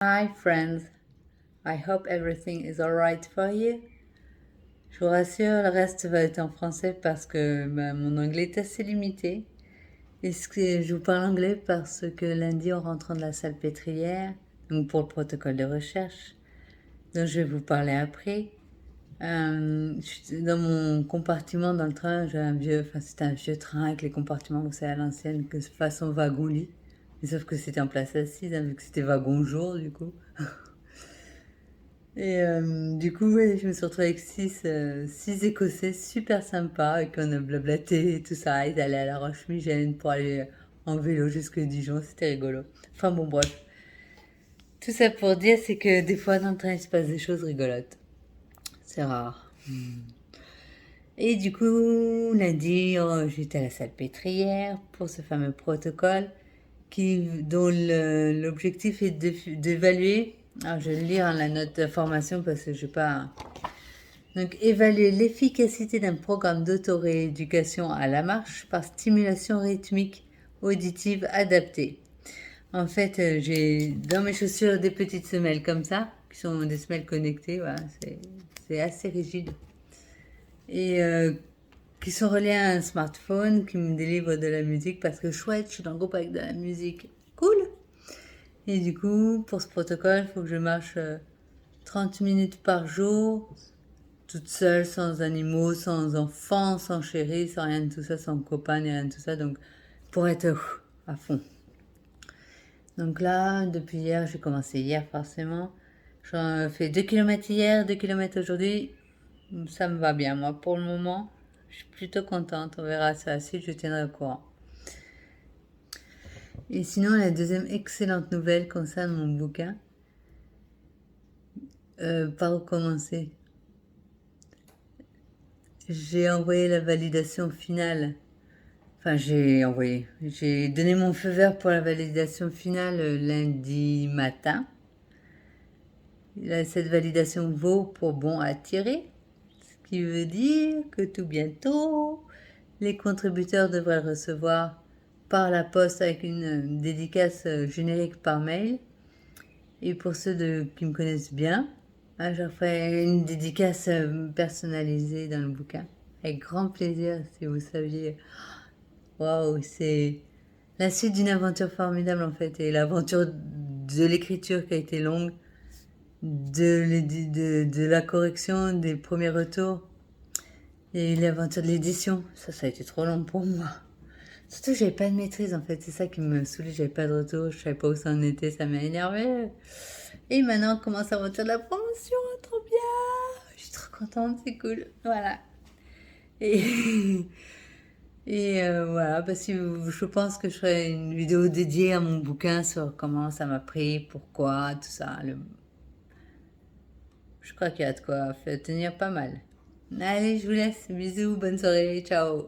Hi friends, I hope everything is alright for you. Je vous rassure, le reste va être en français parce que mon anglais est assez limité. Je vous parle anglais parce que lundi en rentrant de la salpêtrière, donc pour le protocole de recherche, dont je vais vous parler après, dans mon compartiment dans le train, c'était un vieux train avec les compartiments, vous savez, à l'ancienne, que façon wagon-lit. Mais sauf que c'était en place assise, hein, vu que c'était wagon-jour du coup. Du coup, ouais, je me suis retrouvée avec six Écossais super sympas, et qu'on a blablaté et tout ça. Ils allaient à la Roche-Migène pour aller en vélo jusque Dijon, c'était rigolo. Enfin bon, bref. Tout ça pour dire, c'est que des fois dans le train, il se passe des choses rigolotes. C'est rare. Et du coup, lundi, j'étais à la salpêtrière pour ce fameux protocole dont l'objectif est d'évaluer. Alors, je vais lire la note d'information parce que je ne vais pas. Donc, évaluer l'efficacité d'un programme d'auto-rééducation à la marche par stimulation rythmique auditive adaptée. En fait, j'ai dans mes chaussures des petites semelles comme ça, qui sont des semelles connectées, voilà, c'est assez rigide. Et qui sont reliées à un smartphone qui me délivre de la musique parce que chouette, je suis dans le groupe avec de la musique. Cool! Et du coup, pour ce protocole, il faut que je marche 30 minutes par jour, toute seule, sans animaux, sans enfants, sans chéri, sans rien de tout ça, sans copain, ni rien de tout ça. Donc, pour être à fond. Donc là, depuis hier, j'ai commencé hier forcément. J'en fait 2 kilomètres hier, 2 kilomètres aujourd'hui. Ça me va bien, moi, pour le moment. Je suis plutôt contente. On verra ça la suite, je tiendrai au courant. Et sinon, la deuxième excellente nouvelle concerne mon bouquin. Par où commencer? J'ai envoyé la validation finale. Enfin, j'ai donné mon feu vert pour la validation finale lundi matin. Cette validation vaut pour bon à tirer, ce qui veut dire que tout bientôt, les contributeurs devraient le recevoir par la poste avec une dédicace générique par mail. Et pour qui me connaissent bien, je leur ferai une dédicace personnalisée dans le bouquin. Avec grand plaisir, si vous saviez. Waouh, c'est la suite d'une aventure formidable en fait. Et l'aventure de l'écriture qui a été longue, de la correction, des premiers retours. Et l'aventure de l'édition, ça a été trop long pour moi. Surtout, j'avais pas de maîtrise en fait. C'est ça qui me saoulait. J'avais pas de retour. Je savais pas où ça en était. Ça m'a énervé. Et maintenant, on commence l'aventure de la promotion. Trop bien. Je suis trop contente. C'est cool. Voilà. Et, voilà. Parce que je pense que je ferai une vidéo dédiée à mon bouquin sur comment ça m'a pris, pourquoi, tout ça. Je crois qu'il y a de quoi faire tenir pas mal. Allez, je vous laisse. Bisous. Bonne soirée. Ciao.